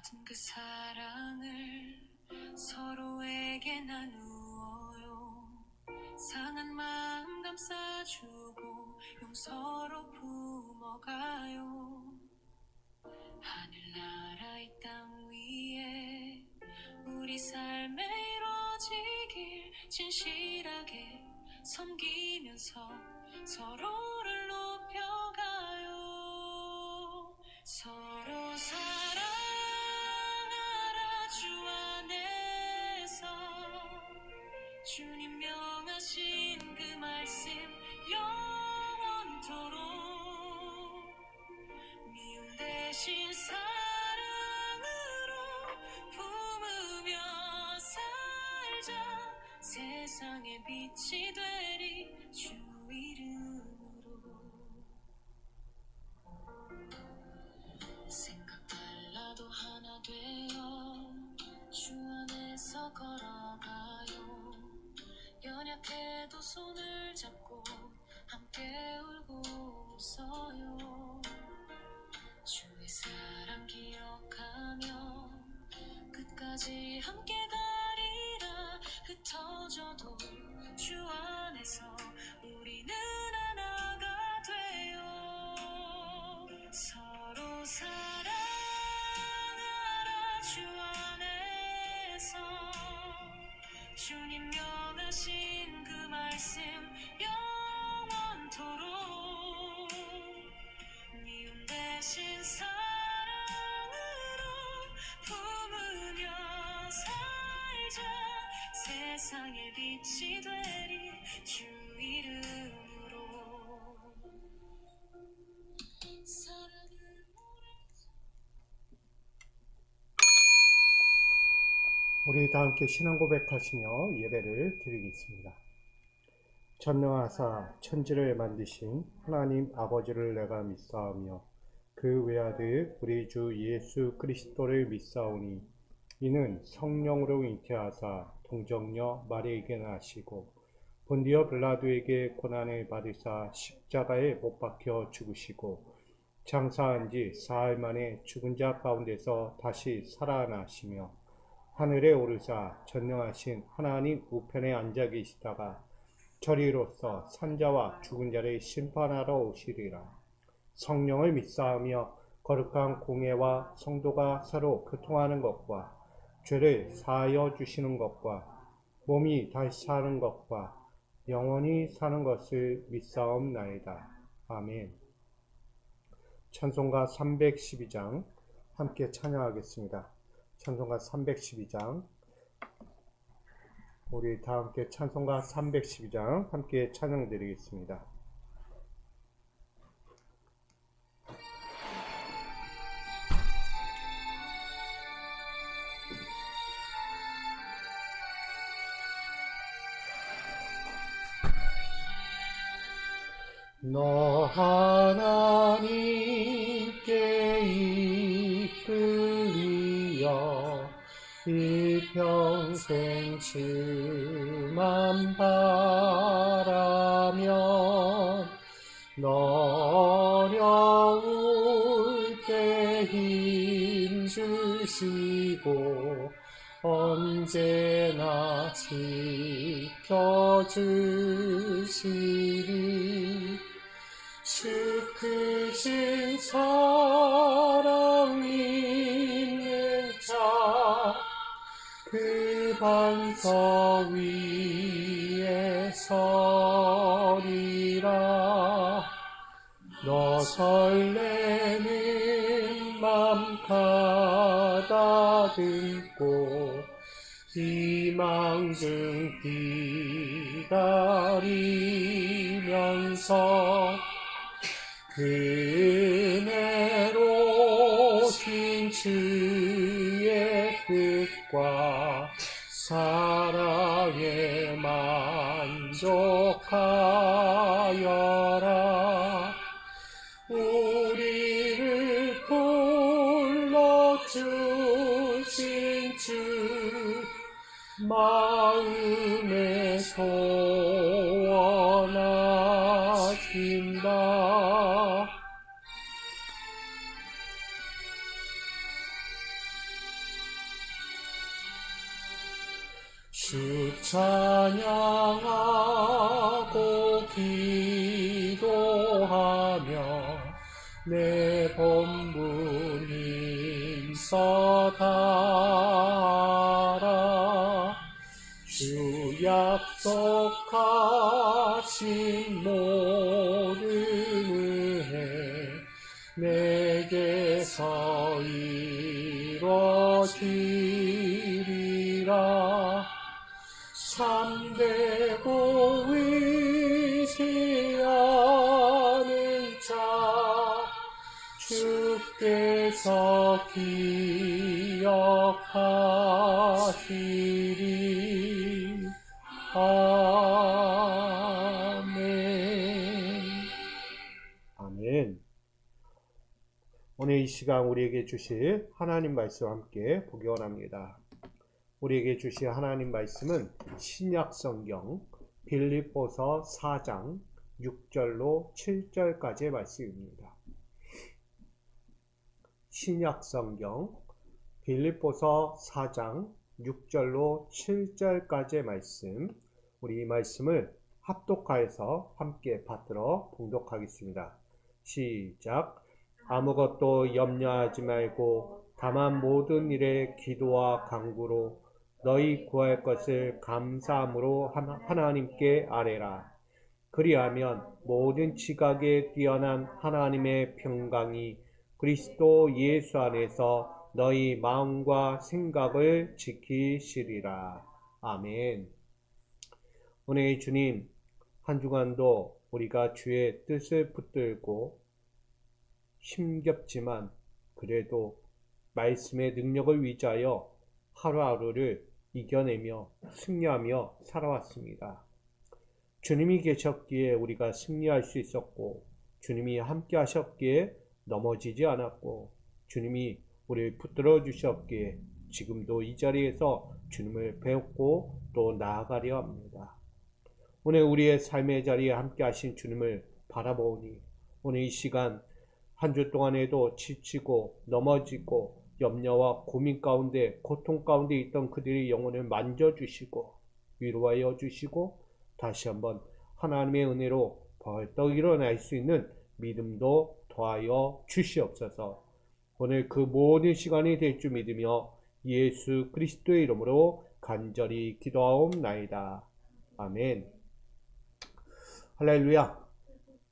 받은 그 사랑을 서로에게 나누어요. 상한 마음 감싸주고 용서로 품어가요. 하늘나라 이 땅 위에 우리 삶에 이루어지길 진실하게 섬기면서 서로를 높여가요. 서로 사랑하라 주 안에서 주님 명하신 그 말씀 영원토록 미움 대신 사랑으로 품으며 살자. 세상의 빛이 되리 주 이름으로. 생각 달라도 하나 되어 주 안에서 걸어가요. 연약해도 손을 잡고 함께 울고 웃어요. 주의 사랑 기억하며 끝까지 함께 가리라. 흩어져도 주 안에서 우리는 하나가 돼요. 서로 사랑하라 주 안에서 주님 명하신 그 말씀 영원토록 미움 대신 사랑으로 품으며 살자. 세상의 빛이 되리 주 이름으로. 우리 다 함께 신앙 고백하시며 예배를 드리겠습니다. 전능하사 천지를 만드신 하나님 아버지를 내가 믿사오며 그 외아들 우리 주 예수 그리스도를 믿사오니 이는 성령으로 잉태하사 동정녀 마리아에게 나시고 본디오 빌라도에게 고난을 받으사 십자가에 못 박혀 죽으시고 장사한 지 사흘 만에 죽은 자 가운데서 다시 살아나시며 하늘에 오르사 전능하신 하나님 우편에 앉아 계시다가 저리로서 산자와 죽은 자를 심판하러 오시리라. 성령을 믿사하며 거룩한 공예와 성도가 서로 교통하는 것과 죄를 사하여 주시는 것과 몸이 다시 사는 것과 영원히 사는 것을 믿사옵나이다. 아멘. 찬송가 312장 함께 찬양하겠습니다. 찬송가 312장, 우리 다 함께 찬송가 312장 함께 찬양 드리겠습니다. 너 하나님께 이끌리어 일평생 주만 바라면 너 어려울 때 힘 주시고 언제나 지켜주시리. 주 크신 사랑 있는 자 그 반석 위에 서리라. 너 설레는 맘 가다듬고 희망 중 기다리면서 그네로 신 주의 뜻과 사랑에 만족하여라. 우리를 불러주신 주 마음에 소원하신다. 주 찬양하고 기도하며 내 본분 힘써 다하라. 주 약속하신 모든 은혜 내게서 이루어지리라. 참되고 위대하는 자 주께서 기억하시리. 아멘. 아멘. 오늘 이 시간 우리에게 주실 하나님 말씀과 함께 보기 원합니다. 우리에게 주실 하나님 말씀은 신약 성경 빌립보서 4장 6절로 7절까지의 말씀입니다. 신약 성경 빌립보서 4장 6절로 7절까지의 말씀, 우리 이 말씀을 합독하여서 함께 받들어 봉독하겠습니다. 시작. 아무것도 염려하지 말고 다만 모든 일에 기도와 간구로 너희 구할 것을 감사함으로 하나님께 아뢰라. 그리하면 모든 지각에 뛰어난 하나님의 평강이 그리스도 예수 안에서 너희 마음과 생각을 지키시리라. 아멘. 오늘 주님, 한 주간도 우리가 주의 뜻을 붙들고 힘겹지만 그래도 말씀의 능력을 위자하여 하루하루를 이겨내며 승리하며 살아왔습니다. 주님이 계셨기에 우리가 승리할 수 있었고, 주님이 함께 하셨기에 넘어지지 않았고, 주님이 우리를 붙들어 주셨기에 지금도 이 자리에서 주님을 배웠고 또 나아가려 합니다. 오늘 우리의 삶의 자리에 함께 하신 주님을 바라보니 오늘 이 시간 한 주 동안에도 지치고 넘어지고 염려와 고민 가운데 고통 가운데 있던 그들의 영혼을 만져주시고 위로하여 주시고 다시 한번 하나님의 은혜로 벌떡 일어날 수 있는 믿음도 더하여 주시옵소서. 오늘 그 모든 시간이 될 줄 믿으며 예수 그리스도의 이름으로 간절히 기도하옵나이다. 아멘. 할렐루야.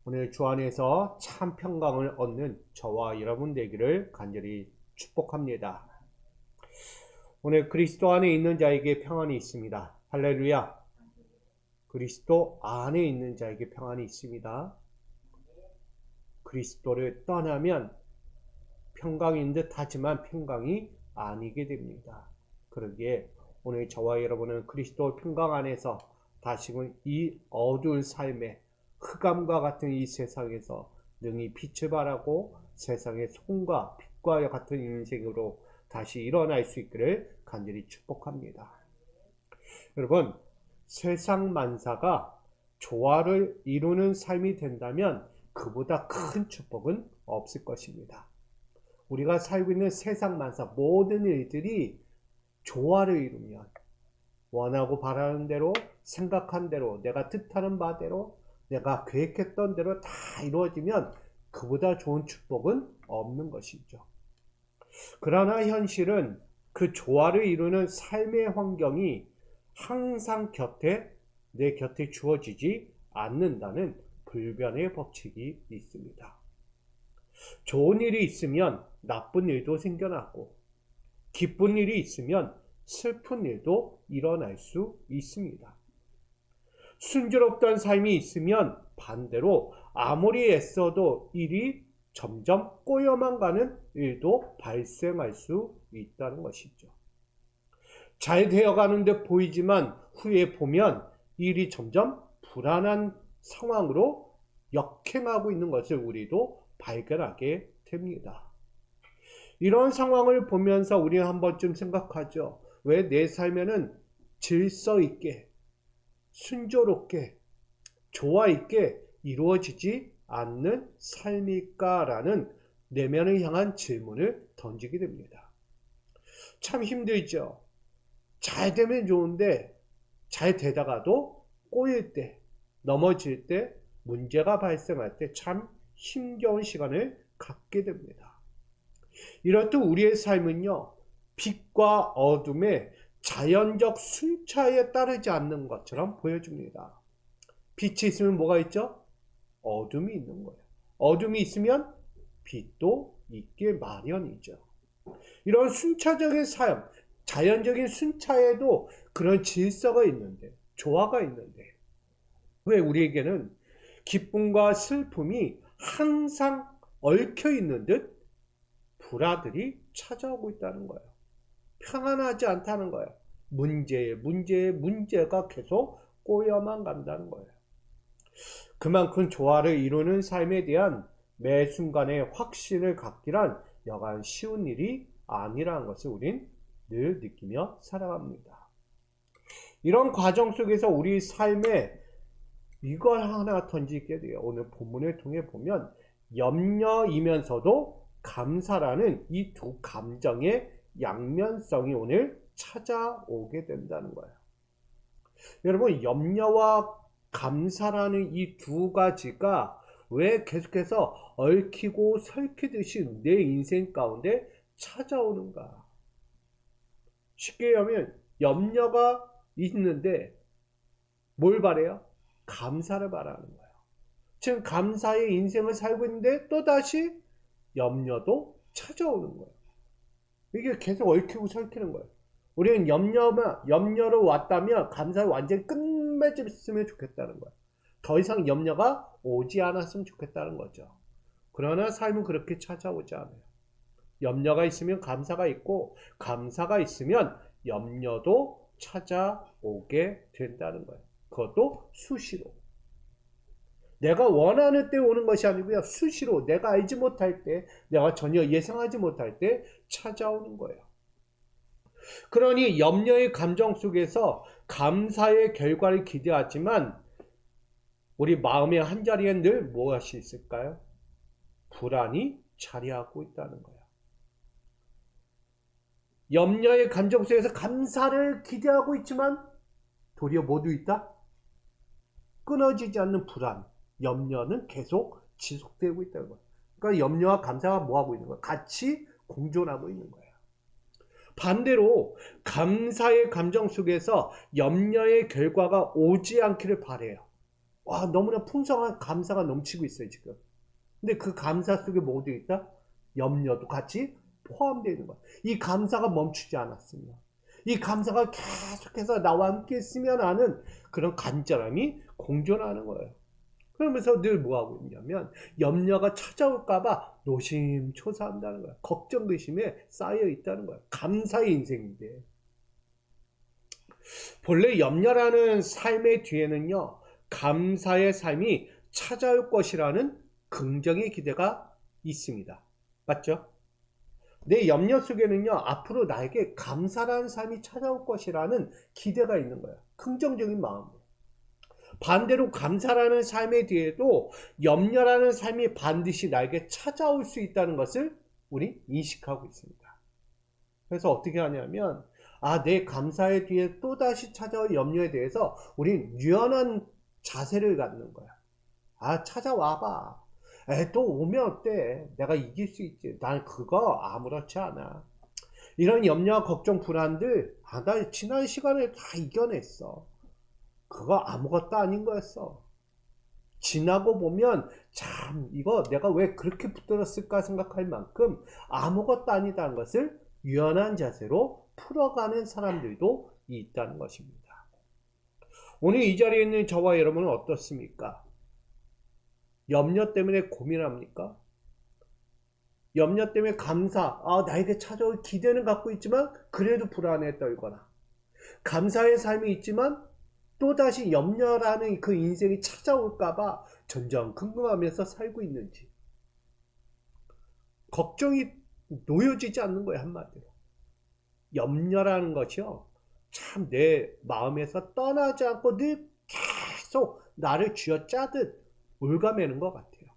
오늘 주 안에서 참 평강을 얻는 저와 여러분 되기를 간절히 축복합니다. 오늘 그리스도 안에 있는 자에게 평안이 있습니다. 할렐루야. 그리스도 안에 있는 자에게 평안이 있습니다. 그리스도를 떠나면 평강인 듯 하지만 평강이 아니게 됩니다. 그러기에 오늘 저와 여러분은 그리스도 평강 안에서 다시금 이 어두운 삶에 흑암과 같은 이 세상에서 능히 빛을 발하고 세상의 소금과 빛과 같은 인생으로 다시 일어날 수 있기를 간절히 축복합니다. 여러분, 세상 만사가 조화를 이루는 삶이 된다면 그보다 큰 축복은 없을 것입니다. 우리가 살고 있는 세상 만사 모든 일들이 조화를 이루면 원하고 바라는 대로 생각한 대로 내가 뜻하는 바대로 내가 계획했던 대로 다 이루어지면 그보다 좋은 축복은 없는 것이죠. 그러나 현실은 그 조화를 이루는 삶의 환경이 항상 내 곁에 주어지지 않는다는 불변의 법칙이 있습니다. 좋은 일이 있으면 나쁜 일도 생겨나고 기쁜 일이 있으면 슬픈 일도 일어날 수 있습니다. 순조롭던 삶이 있으면 반대로 아무리 애써도 일이 점점 꼬여만 가는 일도 발생할 수 있다는 것이죠. 잘 되어가는 듯 보이지만 후에 보면 일이 점점 불안한 상황으로 역행하고 있는 것을 우리도 발견하게 됩니다. 이런 상황을 보면서 우리는 한 번쯤 생각하죠. 왜 내 삶에는 질서 있게, 순조롭게, 조화 있게 이루어지지 않는 삶일까라는 내면을 향한 질문을 던지게 됩니다. 참 힘들죠. 잘 되면 좋은데 잘 되다가도 꼬일 때, 넘어질 때, 문제가 발생할 때 참 힘겨운 시간을 갖게 됩니다. 이렇듯 우리의 삶은요, 빛과 어둠의 자연적 순차에 따르지 않는 것처럼 보여줍니다. 빛이 있으면 뭐가 있죠? 어둠이 있는 거예요. 어둠이 있으면 빛도 있길 마련이죠. 이런 순차적인 삶, 자연적인 순차에도 그런 질서가 있는데, 조화가 있는데, 왜 우리에게는 기쁨과 슬픔이 항상 얽혀 있는 듯 불화들이 찾아오고 있다는 거예요. 평안하지 않다는 거예요. 문제가 계속 꼬여만 간다는 거예요. 그만큼 조화를 이루는 삶에 대한 매 순간의 확신을 갖기란 여간 쉬운 일이 아니라는 것을 우린 늘 느끼며 살아갑니다. 이런 과정 속에서 우리 삶에 이걸 하나 던지게 돼요. 오늘 본문을 통해 보면 염려이면서도 감사라는 이 두 감정의 양면성이 오늘 찾아오게 된다는 거예요. 여러분, 염려와 감사라는 이 두 가지가 왜 계속해서 얽히고 설키듯이 내 인생 가운데 찾아오는가? 쉽게 얘기하면 염려가 있는데 뭘 바래요? 감사를 바라는 거예요. 지금 감사의 인생을 살고 있는데 또다시 염려도 찾아오는 거예요. 이게 계속 얽히고 설키는 거예요. 우리는 염려로 왔다면 감사를 완전히 끝맺었으면 좋겠다는 거예요. 더 이상 염려가 오지 않았으면 좋겠다는 거죠. 그러나 삶은 그렇게 찾아오지 않아요. 염려가 있으면 감사가 있고, 감사가 있으면 염려도 찾아오게 된다는 거예요. 그것도 수시로. 내가 원하는 때 오는 것이 아니고요. 수시로 내가 알지 못할 때, 내가 전혀 예상하지 못할 때 찾아오는 거예요. 그러니 염려의 감정 속에서 감사의 결과를 기대하지만 우리 마음의 한자리에 늘 무엇이 있을까요? 불안이 자리하고 있다는 거예요. 염려의 감정 속에서 감사를 기대하고 있지만 도리어 모두 있다? 끊어지지 않는 불안, 염려는 계속 지속되고 있다는 거예요. 그러니까 염려와 감사가 뭐하고 있는 거예요? 같이 공존하고 있는 거예요. 반대로 감사의 감정 속에서 염려의 결과가 오지 않기를 바라요. 와, 너무나 풍성한 감사가 넘치고 있어요, 지금. 근데 그 감사 속에 뭐도 있다? 염려도 같이 포함되어 있는 거야. 이 감사가 멈추지 않았으면, 이 감사가 계속해서 나와 함께 있으면 하는 그런 간절함이 공존하는 거예요. 그러면서 늘 뭐하고 있냐면 염려가 찾아올까봐 노심초사한다는 거야. 걱정의심에 쌓여 있다는 거야. 감사의 인생인데. 본래 염려라는 삶의 뒤에는요, 감사의 삶이 찾아올 것이라는 긍정의 기대가 있습니다. 맞죠? 내 염려 속에는요, 앞으로 나에게 감사라는 삶이 찾아올 것이라는 기대가 있는 거예요. 긍정적인 마음으로. 반대로 감사라는 삶에 뒤에도 염려라는 삶이 반드시 나에게 찾아올 수 있다는 것을 우리 인식하고 있습니다. 그래서 어떻게 하냐면, 내 감사의 뒤에 또다시 찾아올 염려에 대해서 우린 유연한 자세를 갖는 거야. 찾아와봐. 또 오면 어때? 내가 이길 수 있지. 난 그거 아무렇지 않아. 이런 염려와 걱정, 불안들, 나 지난 시간에 다 이겨냈어. 그거 아무것도 아닌 거였어. 지나고 보면 참 이거 내가 왜 그렇게 붙들었을까 생각할 만큼 아무것도 아니다는 것을 유연한 자세로 풀어가는 사람들도 있다는 것입니다. 오늘 이 자리에 있는 저와 여러분은 어떻습니까? 염려 때문에 고민합니까? 염려 때문에 나에게 찾아올 기대는 갖고 있지만 그래도 불안에 떨거나, 감사의 삶이 있지만 또다시 염려라는 그 인생이 찾아올까봐 전전긍긍하면서 살고 있는지, 걱정이 놓여지지 않는 거예요. 한마디로 염려라는 것이요, 참 내 마음에서 떠나지 않고 늘 계속 나를 쥐어짜듯 올가매는 것 같아요.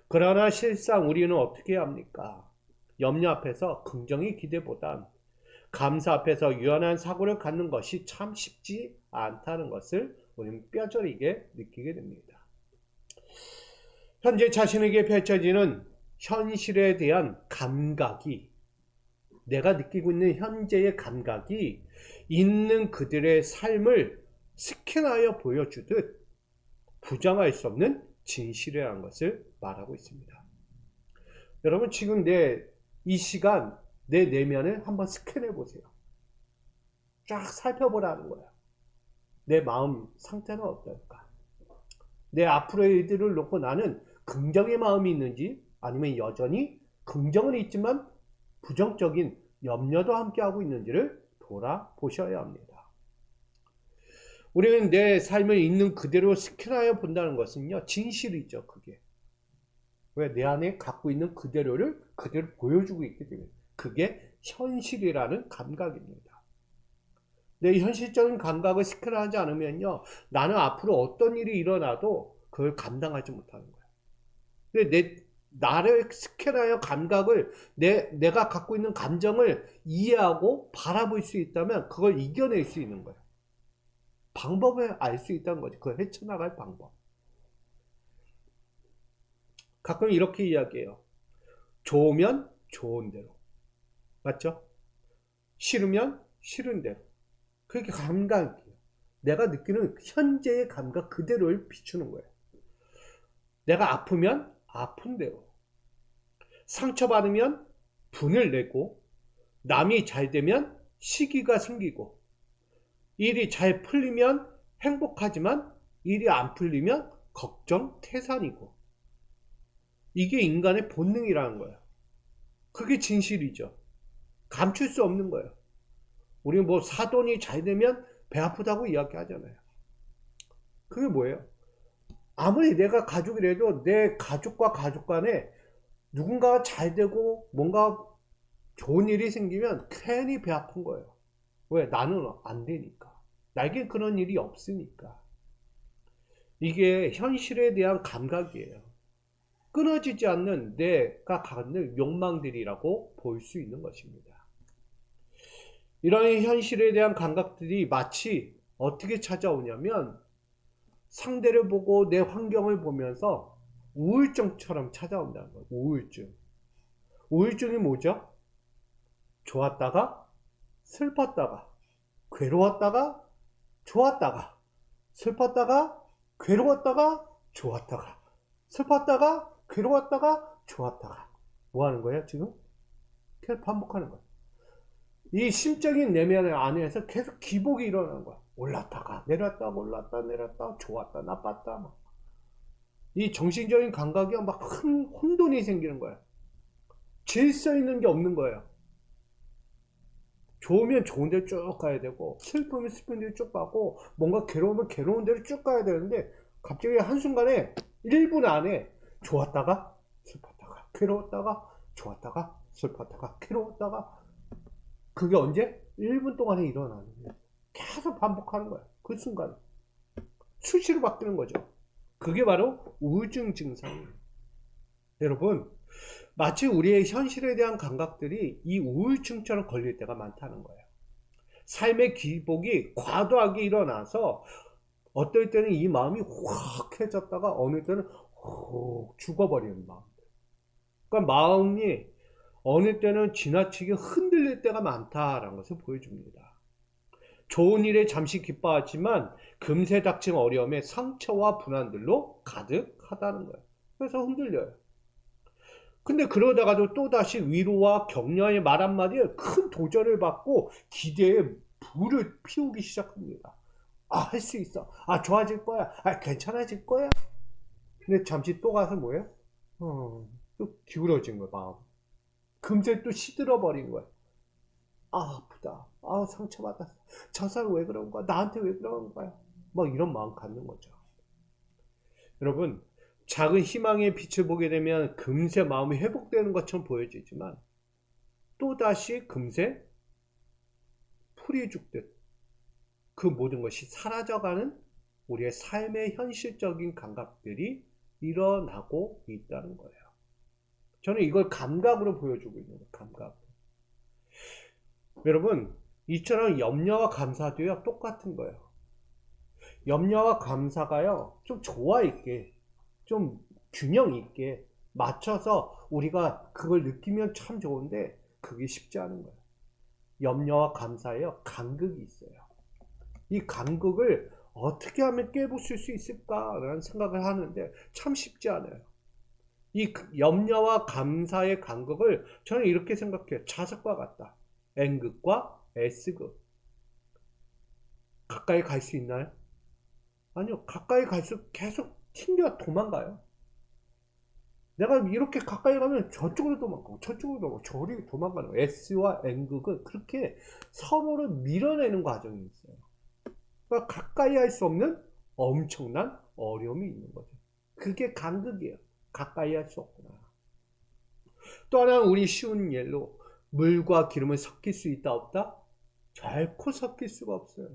그러나 실상 우리는 어떻게 합니까? 염려 앞에서 긍정의 기대보단 감사 앞에서 유연한 사고를 갖는 것이 참 쉽지 않다는 것을 우리는 뼈저리게 느끼게 됩니다. 현재 자신에게 펼쳐지는 현실에 대한 감각이, 내가 느끼고 있는 현재의 감각이 있는 그들의 삶을 스캔하여 보여주듯 부정할 수 없는 진실이라는 것을 말하고 있습니다. 여러분, 지금 이 시간 내 내면을 한번 스캔해 보세요. 쫙 살펴보라는 거야. 내 마음 상태는 어떨까? 내 앞으로의 일들을 놓고 나는 긍정의 마음이 있는지, 아니면 여전히 긍정은 있지만 부정적인 염려도 함께하고 있는지를 돌아보셔야 합니다. 우리는 내 삶을 있는 그대로 스캔하여 본다는 것은요, 진실이죠. 그게 왜 내 안에 갖고 있는 그대로를 그대로 보여주고 있기 때문에 그게 현실이라는 감각입니다. 내 현실적인 감각을 스캔하지 않으면요, 나는 앞으로 어떤 일이 일어나도 그걸 감당하지 못하는 거예요. 근데 나를 스캔하여 감각을, 내가 갖고 있는 감정을 이해하고 바라볼 수 있다면 그걸 이겨낼 수 있는 거예요. 방법을 알 수 있다는 거죠. 그걸 헤쳐나갈 방법. 가끔 이렇게 이야기해요. 좋으면 좋은 대로. 맞죠? 싫으면 싫은 대로. 그게 감각이에요. 내가 느끼는 현재의 감각 그대로를 비추는 거예요. 내가 아프면 아픈 대로. 상처받으면 분을 내고, 남이 잘 되면 시기가 생기고, 일이 잘 풀리면 행복하지만 일이 안 풀리면 걱정, 태산이고. 이게 인간의 본능이라는 거예요. 그게 진실이죠. 감출 수 없는 거예요. 우리는 뭐 사돈이 잘 되면 배 아프다고 이야기하잖아요. 그게 뭐예요? 아무리 내가 가족이라도 내 가족과 가족 간에 누군가가 잘 되고 뭔가 좋은 일이 생기면 괜히 배 아픈 거예요. 왜? 나는 안 되니까. 나에겐 그런 일이 없으니까. 이게 현실에 대한 감각이에요. 끊어지지 않는 내가 갖는 욕망들이라고 볼 수 있는 것입니다. 이런 현실에 대한 감각들이 마치 어떻게 찾아오냐면 상대를 보고 내 환경을 보면서 우울증처럼 찾아온다는 거예요. 우울증. 우울증이 뭐죠? 좋았다가 슬펐다가 괴로웠다가 좋았다가 슬펐다가 괴로웠다가 좋았다가 슬펐다가 괴로웠다가 좋았다가 뭐 하는 거예요 지금? 계속 반복하는 거예요. 이 심적인 내면 안에서 계속 기복이 일어나는 거야. 올랐다가 내렸다 올랐다 내렸다 좋았다 나빴다 막. 이 정신적인 감각이 막 큰 혼돈이 생기는 거야. 질서 있는 게 없는 거예요. 좋으면 좋은 데로 쭉 가야 되고 슬프면 슬픈 데로 쭉 가고 뭔가 괴로우면 괴로운 데로 쭉 가야 되는데 갑자기 한순간에 1분 안에 좋았다가 슬펐다가 괴로웠다가 좋았다가 슬펐다가 괴로웠다가 그게 언제? 1분 동안에 일어나는 거예요. 계속 반복하는 거예요. 그 순간 수시로 바뀌는 거죠. 그게 바로 우울증 증상이에요. 여러분, 마치 우리의 현실에 대한 감각들이 이 우울증처럼 걸릴 때가 많다는 거예요. 삶의 기복이 과도하게 일어나서 어떨 때는 이 마음이 확 해졌다가 어느 때는 훅 죽어버리는 마음. 그러니까 마음이 어느 때는 지나치게 흔들릴 때가 많다라는 것을 보여줍니다. 좋은 일에 잠시 기뻐하지만 금세 닥친 어려움에 상처와 불안들로 가득하다는 거예요. 그래서 흔들려요. 근데 그러다가도 또다시 위로와 격려의 말 한마디에 큰 도전을 받고 기대에 불을 피우기 시작합니다. 아, 할 수 있어. 아, 좋아질 거야. 아, 괜찮아질 거야. 근데 잠시 또 가서 뭐예요? 또 기울어진 거야, 마음. 금세 또 시들어 버린 거야. 아, 아프다. 아, 상처받았어. 저 사람 왜 그런 거야? 나한테 왜 그런 거야? 막 이런 마음 갖는 거죠. 여러분, 작은 희망의 빛을 보게 되면 금세 마음이 회복되는 것처럼 보여지지만 또다시 금세 풀이 죽듯 그 모든 것이 사라져가는 우리의 삶의 현실적인 감각들이 일어나고 있다는 거예요. 저는 이걸 감각으로 보여주고 있는 거예요. 감각. 여러분, 이처럼 염려와 감사도요, 똑같은 거예요. 염려와 감사가요, 좀 조화 있게, 좀 균형 있게 맞춰서 우리가 그걸 느끼면 참 좋은데, 그게 쉽지 않은 거예요. 염려와 감사에요, 간극이 있어요. 이 간극을 어떻게 하면 깨부술 수 있을까라는 생각을 하는데 참 쉽지 않아요. 이 염려와 감사의 간극을 저는 이렇게 생각해요. 자석과 같다. N극과 S극. 가까이 갈 수 있나요? 아니요. 가까이 갈수록 계속 튕겨 도망가요. 내가 이렇게 가까이 가면 저쪽으로 도망가고 저쪽으로 도망가고 저리 도망가는 거예요. S와 N극은 그렇게 서로를 밀어내는 과정이 있어요. 그러니까 가까이 할 수 없는 엄청난 어려움이 있는 거죠. 그게 간극이에요. 가까이 할 수 없구나. 또 하나는 우리 쉬운 예로 물과 기름은 섞일 수 있다 없다? 결코 섞일 수가 없어요.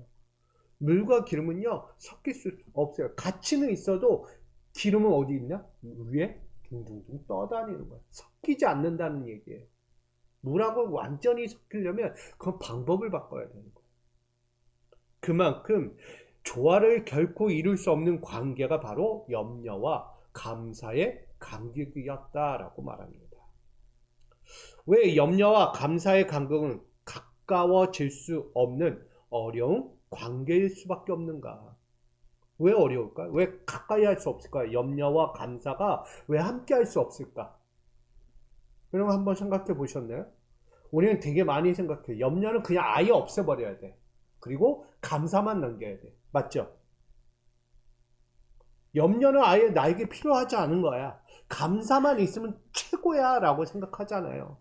물과 기름은요 섞일 수 없어요. 같이는 있어도 기름은 어디 있냐? 위에 둥둥둥 떠다니는 거예요. 섞이지 않는다는 얘기예요. 물하고 완전히 섞이려면 그 방법을 바꿔야 되는 거예요. 그만큼 조화를 결코 이룰 수 없는 관계가 바로 염려와 감사의 간격이었다라고 말합니다. 왜 염려와 감사의 간격은 가까워질 수 없는 어려운 관계일 수밖에 없는가? 왜 어려울까? 왜 가까이 할 수 없을까? 염려와 감사가 왜 함께 할 수 없을까? 여러분 한번 생각해 보셨나요? 우리는 되게 많이 생각해. 염려는 그냥 아예 없애버려야 돼. 그리고 감사만 남겨야 돼. 맞죠? 염려는 아예 나에게 필요하지 않은 거야. 감사만 있으면 최고야 라고 생각하잖아요.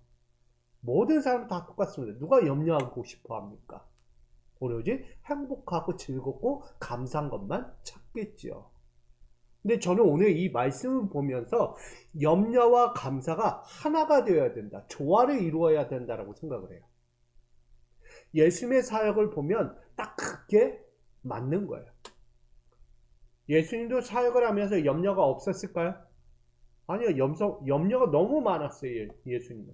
모든 사람 다 똑같습니다. 누가 염려하고 싶어 합니까? 오로지 행복하고 즐겁고 감사한 것만 찾겠죠. 근데 저는 오늘 이 말씀을 보면서 염려와 감사가 하나가 되어야 된다. 조화를 이루어야 된다라고 생각을 해요. 예수님의 사역을 보면 딱 그게 맞는 거예요. 예수님도 사역을 하면서 염려가 없었을까요? 아니요. 염려가 너무 많았어요. 예수님은.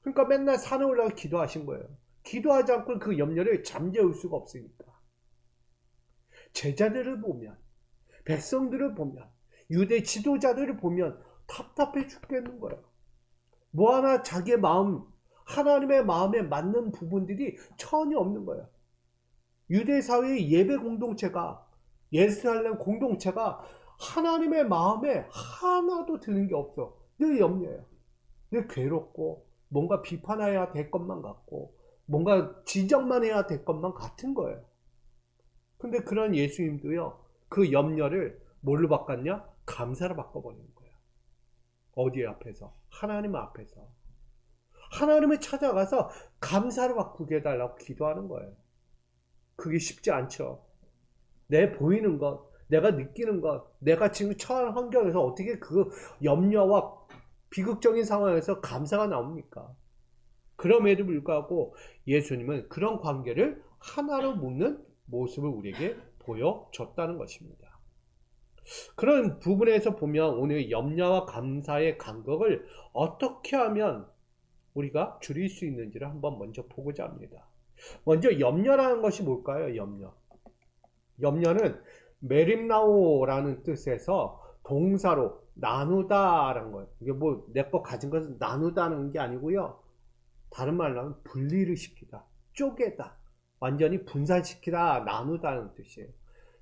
그러니까 맨날 산에 올라가 기도하신 거예요. 기도하지 않고 그 염려를 잠재울 수가 없으니까. 제자들을 보면, 백성들을 보면, 유대 지도자들을 보면 답답해 죽겠는 거예요. 뭐 하나 자기의 마음, 하나님의 마음에 맞는 부분들이 전혀 없는 거예요. 유대 사회의 예배 공동체가, 예루살렘 공동체가 하나님의 마음에 하나도 드는 게 없어. 늘 염려해요. 늘 괴롭고 뭔가 비판해야 될 것만 같고 뭔가 지적만 해야 될 것만 같은 거예요. 근데 그런 예수님도요, 그 염려를 뭘로 바꿨냐? 감사로 바꿔버리는 거예요. 어디 앞에서? 하나님 앞에서. 하나님을 찾아가서 감사로 바꾸게 해달라고 기도하는 거예요. 그게 쉽지 않죠. 내 보이는 것, 내가 느끼는 것, 내가 지금 처한 환경에서 어떻게 그 염려와 비극적인 상황에서 감사가 나옵니까? 그럼에도 불구하고 예수님은 그런 관계를 하나로 묶는 모습을 우리에게 보여줬다는 것입니다. 그런 부분에서 보면 오늘 염려와 감사의 간격을 어떻게 하면 우리가 줄일 수 있는지를 한번 먼저 보고자 합니다. 먼저 염려라는 것이 뭘까요? 염려는 메림나오라는 뜻에서 동사로 나누다라는 거예요. 이게 뭐 내 거 가진 것을 나누다는 게 아니고요. 다른 말로 하면 분리를 시키다, 쪼개다, 완전히 분산시키다, 나누다는 뜻이에요.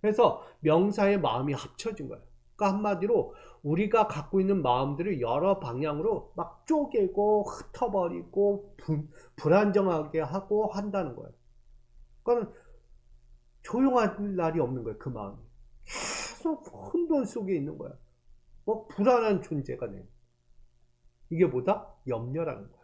그래서 명사의 마음이 합쳐진 거예요. 그러니까 한마디로 우리가 갖고 있는 마음들을 여러 방향으로 막 쪼개고 흩어버리고 불안정하게 하고 한다는 거예요. 그러니까 조용한 날이 없는 거예요. 그 마음이 계속 혼돈 속에 있는 거야. 뭐 불안한 존재가 돼. 이게 뭐다? 염려라는 거야.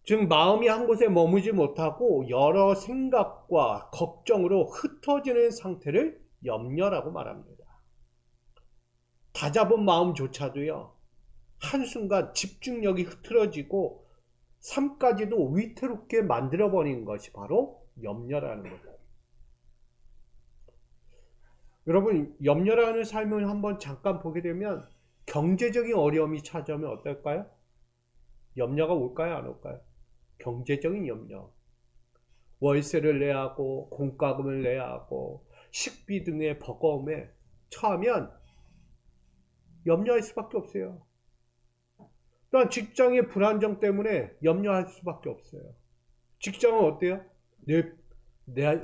즉 마음이 한 곳에 머무지 못하고 여러 생각과 걱정으로 흩어지는 상태를 염려라고 말합니다. 다잡은 마음조차도요, 한순간 집중력이 흐트러지고 삶까지도 위태롭게 만들어버리는 것이 바로 염려라는 거예요. 여러분, 염려라는 삶을 한번 잠깐 보게 되면 경제적인 어려움이 찾아오면 어떨까요? 염려가 올까요? 안 올까요? 경제적인 염려. 월세를 내야 하고 공과금을 내야 하고 식비 등의 버거움에 처하면 염려할 수밖에 없어요. 또한 직장의 불안정 때문에 염려할 수밖에 없어요. 직장은 어때요?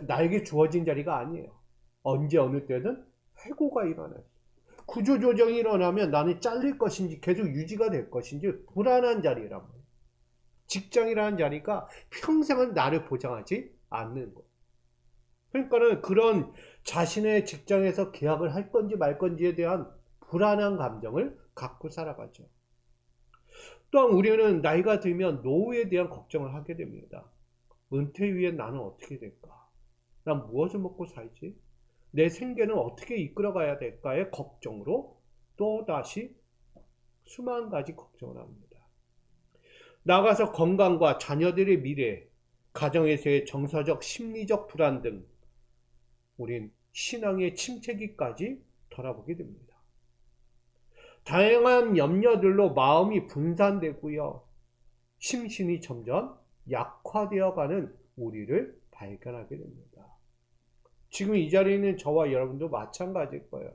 나에게 주어진 자리가 아니에요. 언제 어느 때든 해고가 일어나요. 구조조정이 일어나면 나는 잘릴 것인지 계속 유지가 될 것인지 불안한 자리란 말이에요. 직장이라는 자리가 평생은 나를 보장하지 않는 거예요. 그러니까는 그런 자신의 직장에서 계약을 할 건지 말 건지에 대한 불안한 감정을 갖고 살아가죠. 또한 우리는 나이가 들면 노후에 대한 걱정을 하게 됩니다. 은퇴 후에 나는 어떻게 될까? 난 무엇을 먹고 살지? 내 생계는 어떻게 이끌어가야 될까의 걱정으로 또다시 수만 가지 걱정을 합니다. 나가서 건강과 자녀들의 미래, 가정에서의 정서적, 심리적 불안 등 우린 신앙의 침체기까지 돌아보게 됩니다. 다양한 염려들로 마음이 분산되고요. 심신이 점점 약화되어가는 우리를 발견하게 됩니다. 지금 이 자리에 있는 저와 여러분도 마찬가지일 거예요.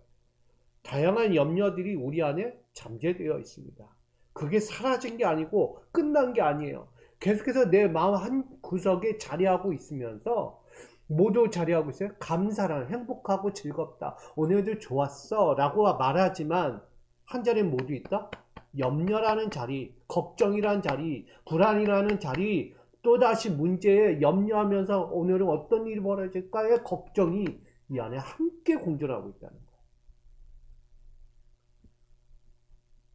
다양한 염려들이 우리 안에 잠재되어 있습니다. 그게 사라진 게 아니고 끝난 게 아니에요. 계속해서 내 마음 한 구석에 자리하고 있으면서 모두 자리하고 있어요. 감사랑 행복하고 즐겁다. 오늘도 좋았어 라고 말하지만 한 자리에 모두 있다? 염려라는 자리, 걱정이라는 자리, 불안이라는 자리, 또다시 문제에 염려하면서 오늘은 어떤 일이 벌어질까의 걱정이 이 안에 함께 공존하고 있다는 거예요.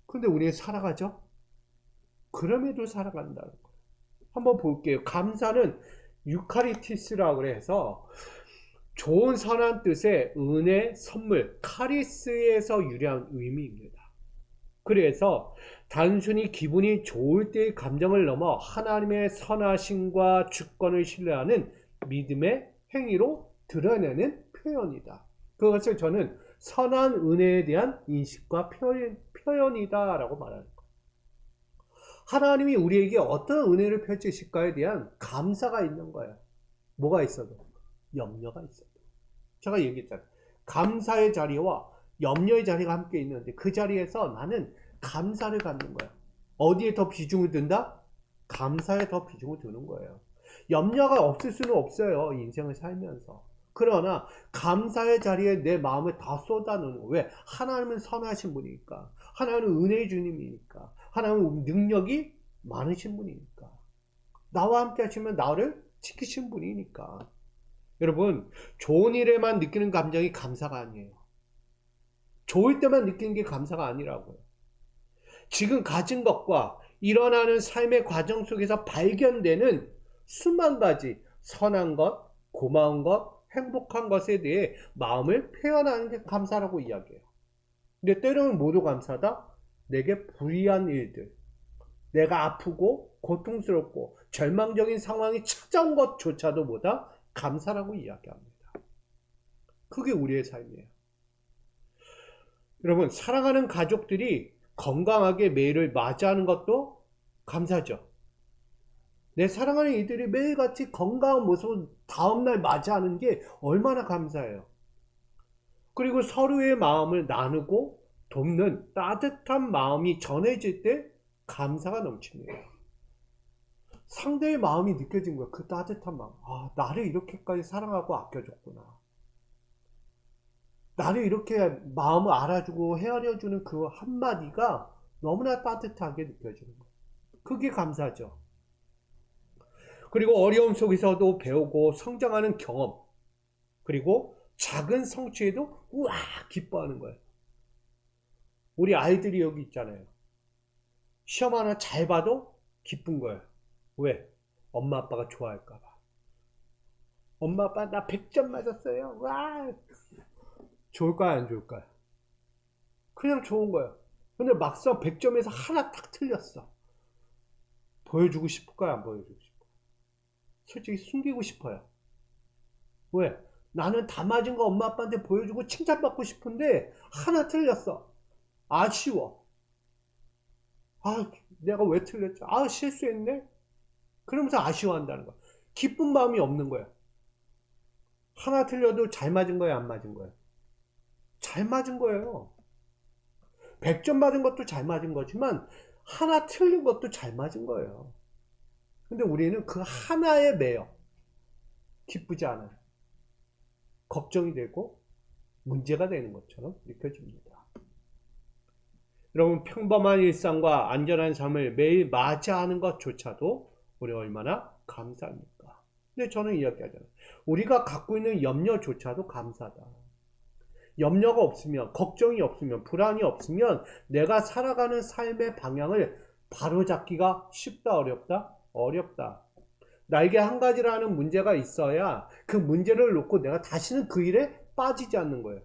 근데 우리는 살아가죠? 그럼에도 살아간다는 거예요. 한번 볼게요. 감사는 유카리티스라고 해서 좋은 선한 뜻의 은혜, 선물, 카리스에서 유래한 의미입니다. 그래서 단순히 기분이 좋을 때의 감정을 넘어 하나님의 선하심과 주권을 신뢰하는 믿음의 행위로 드러내는 표현이다. 그것을 저는 선한 은혜에 대한 인식과 표현이다 라고 말하는 거예요. 하나님이 우리에게 어떤 은혜를 펼치실까에 대한 감사가 있는 거예요. 뭐가 있어도? 염려가 있어도. 제가 얘기했잖아요. 감사의 자리와 염려의 자리가 함께 있는데 그 자리에서 나는 감사를 갖는 거예요. 어디에 더 비중을 둔다? 감사에 더 비중을 두는 거예요. 염려가 없을 수는 없어요. 인생을 살면서. 그러나 감사의 자리에 내 마음을 다 쏟아놓는 거예요. 왜? 하나님은 선하신 분이니까. 하나님은 은혜의 주님이니까. 하나님은 능력이 많으신 분이니까. 나와 함께 하시면 나를 지키신 분이니까. 여러분, 좋은 일에만 느끼는 감정이 감사가 아니에요. 좋을 때만 느끼는 게 감사가 아니라고요. 지금 가진 것과 일어나는 삶의 과정 속에서 발견되는 수만 가지 선한 것, 고마운 것, 행복한 것에 대해 마음을 표현하는 게 감사라고 이야기해요. 근데 때로는 모두 감사다? 내게 불이한 일들, 내가 아프고 고통스럽고 절망적인 상황이 찾아온 것조차도 보다 감사라고 이야기합니다. 그게 우리의 삶이에요. 여러분, 사랑하는 가족들이 건강하게 매일을 맞이하는 것도 감사죠. 내 사랑하는 이들이 매일같이 건강한 모습을 다음날 맞이하는 게 얼마나 감사해요. 그리고 서로의 마음을 나누고 돕는 따뜻한 마음이 전해질 때 감사가 넘칩니다. 상대의 마음이 느껴진 거예요. 그 따뜻한 마음. 아, 나를 이렇게까지 사랑하고 아껴줬구나. 나를 이렇게 마음을 알아주고 헤아려주는 그 한마디가 너무나 따뜻하게 느껴지는 거예요. 그게 감사죠. 그리고 어려움 속에서도 배우고 성장하는 경험, 그리고 작은 성취에도 우와 기뻐하는 거예요. 우리 아이들이 여기 있잖아요. 시험 하나 잘 봐도 기쁜 거예요. 왜? 엄마 아빠가 좋아할까 봐. 엄마 아빠 나 100점 맞았어요. 와! 좋을까요? 안 좋을까요? 그냥 좋은 거예요. 근데 막상 100점에서 하나 딱 틀렸어. 보여주고 싶을까요? 안 보여주고 싶어요? 솔직히 숨기고 싶어요. 왜? 나는 다 맞은 거 엄마 아빠한테 보여주고 칭찬받고 싶은데 하나 틀렸어. 아쉬워. 아, 내가 왜 틀렸지? 아, 실수했네? 그러면서 아쉬워한다는 거야. 기쁜 마음이 없는 거야. 하나 틀려도 잘 맞은 거야, 안 맞은 거야? 잘 맞은 거예요. 100점 맞은 것도 잘 맞은 거지만 하나 틀린 것도 잘 맞은 거예요. 근데 우리는 그 하나에 매여 기쁘지 않아요. 걱정이 되고 문제가 되는 것처럼 느껴집니다. 여러분, 평범한 일상과 안전한 삶을 매일 맞이하는 것조차도 우리 얼마나 감사합니까? 근데 저는 이야기하잖아요. 우리가 갖고 있는 염려조차도 감사다. 염려가 없으면, 걱정이 없으면, 불안이 없으면 내가 살아가는 삶의 방향을 바로잡기가 쉽다, 어렵다? 어렵다. 나에게 한 가지라는 문제가 있어야 그 문제를 놓고 내가 다시는 그 일에 빠지지 않는 거예요.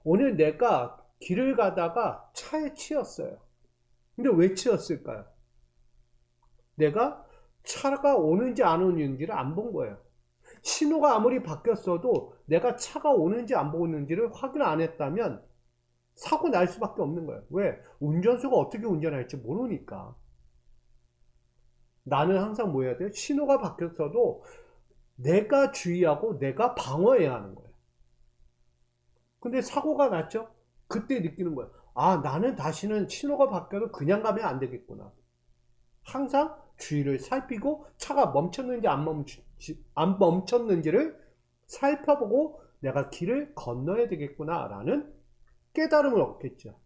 오늘 내가 길을 가다가 차에 치였어요. 근데 왜 치였을까요? 내가 차가 오는지 안 오는지를 안 본 거예요. 신호가 아무리 바뀌었어도 내가 차가 오는지 안 오는지를 확인 안 했다면 사고 날 수밖에 없는 거예요. 왜? 운전수가 어떻게 운전할지 모르니까. 나는 항상 뭐 해야 돼요? 신호가 바뀌었어도 내가 주의하고 내가 방어해야 하는 거예요. 근데 사고가 났죠? 그때 느끼는 거예요. 아, 나는 다시는 신호가 바뀌어도 그냥 가면 안 되겠구나. 항상 주위를 살피고 차가 멈췄는지 안 멈췄는지를 살펴보고 내가 길을 건너야 되겠구나 라는 깨달음을 얻겠죠.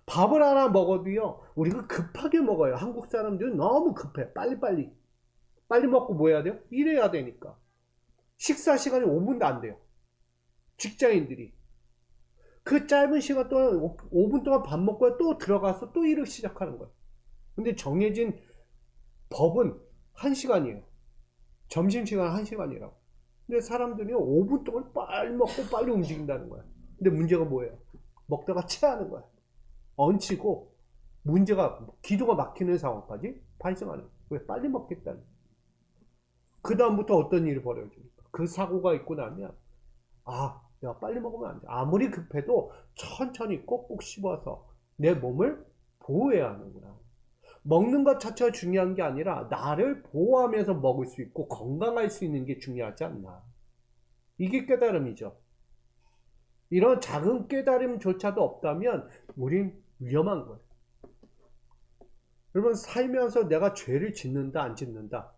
밥을 하나 먹어도요, 우리가 급하게 먹어요. 한국 사람들은 너무 급해. 빨리빨리. 빨리 먹고 뭐 해야 돼요? 일해야 되니까. 식사 시간이 5분도 안 돼요. 직장인들이. 그 짧은 시간 동안 5분 동안 밥 먹고 또 들어가서 또 일을 시작하는 거예요. 근데 정해진 법은 1시간이에요. 점심시간 1시간이라고. 근데 사람들이 5분 동안 빨리 먹고 빨리 움직인다는 거야. 근데 문제가 뭐예요? 먹다가 체하는 거야. 얹히고 문제가 기도가 막히는 상황까지 발생하는 거야. 왜? 빨리 먹겠다는 거야. 그 다음부터 어떤 일이 벌어집니까? 그 사고가 있고 나면 아, 내가 빨리 먹으면 안 돼. 아무리 급해도 천천히 꼭꼭 씹어서 내 몸을 보호해야 하는구나. 먹는 것 자체가 중요한 게 아니라 나를 보호하면서 먹을 수 있고 건강할 수 있는 게 중요하지 않나. 이게 깨달음이죠. 이런 작은 깨달음조차도 없다면 우린 위험한 거예요. 여러분, 살면서 내가 죄를 짓는다 안 짓는다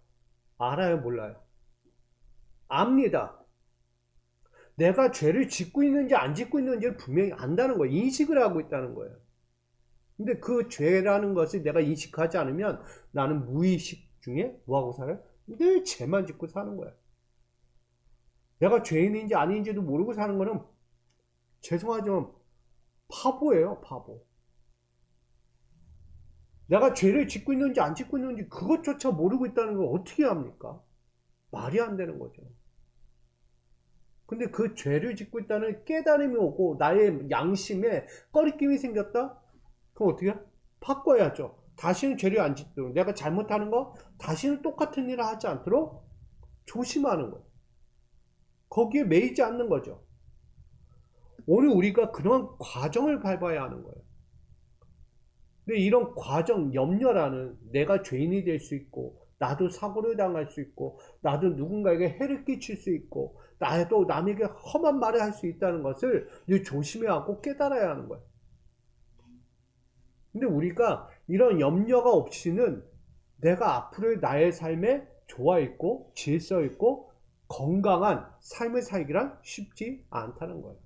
알아요, 몰라요? 압니다. 내가 죄를 짓고 있는지 안 짓고 있는지를 분명히 안다는 거예요. 인식을 하고 있다는 거예요. 근데 그 죄라는 것을 내가 인식하지 않으면 나는 무의식 중에 뭐하고 살아요? 늘 죄만 짓고 사는 거야. 내가 죄인인지 아닌지도 모르고 사는 거는 죄송하지만 바보예요, 바보. 내가 죄를 짓고 있는지 안 짓고 있는지 그것조차 모르고 있다는 걸 어떻게 합니까? 말이 안 되는 거죠. 근데 그 죄를 짓고 있다는 깨달음이 오고 나의 양심에 꺼리낌이 생겼다? 그럼 어떻게 해? 바꿔야죠. 다시는 죄를 안 짓도록, 내가 잘못하는 거 다시는 똑같은 일을 하지 않도록 조심하는 거예요. 거기에 매이지 않는 거죠. 오늘 우리가 그런 과정을 밟아야 하는 거예요. 근데 이런 과정, 염려라는, 내가 죄인이 될 수 있고 나도 사고를 당할 수 있고 나도 누군가에게 해를 끼칠 수 있고 나도 남에게 험한 말을 할 수 있다는 것을 조심해야 하고 깨달아야 하는 거예요. 근데 우리가 이런 염려가 없이는 내가 앞으로의 나의 삶에 조화 있고 질서 있고 건강한 삶을 살기란 쉽지 않다는 거예요.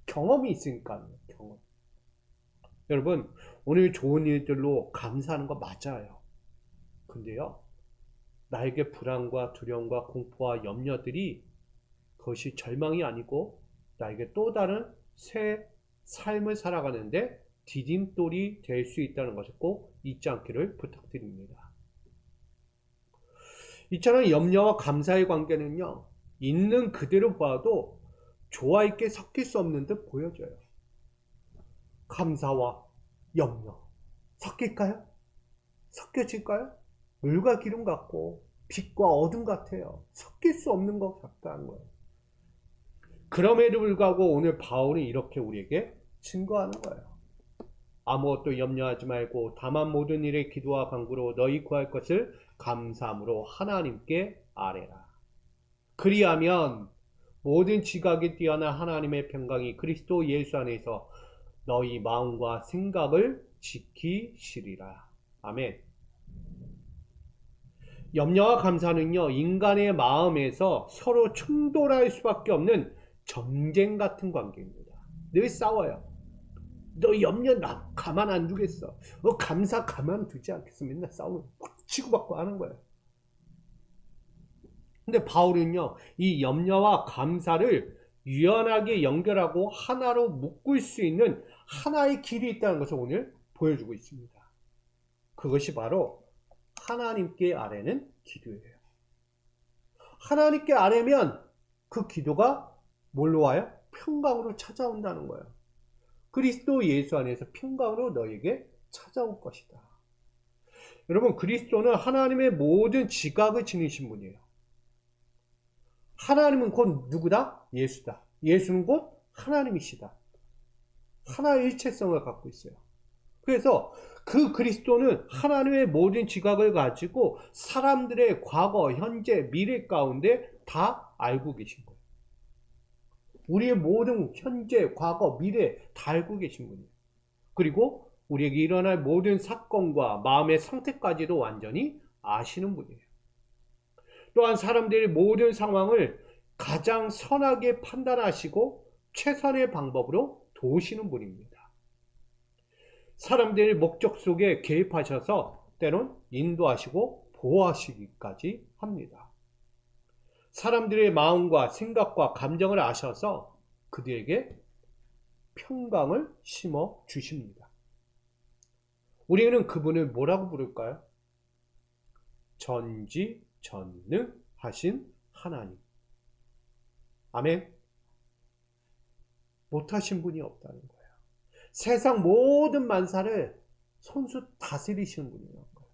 경험이 있으니까요. 경험. 여러분, 오늘 좋은 일들로 감사하는 거 맞아요. 근데요, 나에게 불안과 두려움과 공포와 염려들이 그것이 절망이 아니고 나에게 또 다른 새 삶을 살아가는데 디딤돌이 될 수 있다는 것을 꼭 잊지 않기를 부탁드립니다. 이처럼 염려와 감사의 관계는요, 있는 그대로 봐도 조화 있게 섞일 수 없는 듯 보여져요. 감사와 염려 섞일까요? 섞여질까요? 물과 기름 같고 빛과 어둠 같아요. 섞일 수 없는 것 같다는 거예요. 그럼에도 불구하고 오늘 바울이 이렇게 우리에게 증거하는 거예요. 아무것도 염려하지 말고 다만 모든 일에 기도와 간구로 너희 구할 것을 감사함으로 하나님께 아뢰라. 그리하면 모든 지각이 뛰어난 하나님의 평강이 그리스도 예수 안에서 너희 마음과 생각을 지키시리라. 아멘. 염려와 감사는요, 인간의 마음에서 서로 충돌할 수밖에 없는 전쟁 같은 관계입니다. 늘 싸워요. 너 염려 나 가만 안 두겠어. 감사 가만 두지 않겠어. 맨날 싸우고 치고받고 하는 거예요. 근데 바울은요, 이 염려와 감사를 유연하게 연결하고 하나로 묶을 수 있는 하나의 길이 있다는 것을 오늘 보여주고 있습니다. 그것이 바로 하나님께 아뢰는 기도예요. 하나님께 아뢰면 그 기도가 뭘로 와요? 평강으로 찾아온다는 거예요. 그리스도 예수 안에서 평강으로 너에게 찾아올 것이다. 여러분, 그리스도는 하나님의 모든 지각을 지니신 분이에요. 하나님은 곧 누구다? 예수다. 예수는 곧 하나님이시다. 하나의 일체성을 갖고 있어요. 그래서 그 그리스도는 하나님의 모든 지각을 가지고 사람들의 과거, 현재, 미래 가운데 다 알고 계신 거예요. 우리의 모든 현재, 과거, 미래 다 알고 계신 분이에요. 그리고 우리에게 일어날 모든 사건과 마음의 상태까지도 완전히 아시는 분이에요. 또한 사람들의 모든 상황을 가장 선하게 판단하시고 최선의 방법으로 도우시는 분입니다. 사람들의 목적 속에 개입하셔서 때론 인도하시고 보호하시기까지 합니다. 사람들의 마음과 생각과 감정을 아셔서 그들에게 평강을 심어 주십니다. 우리는 그분을 뭐라고 부를까요? 전지전능하신 하나님. 아멘. 못하신 분이 없다는 거예요. 세상 모든 만사를 손수 다스리시는 분이라는 거예요.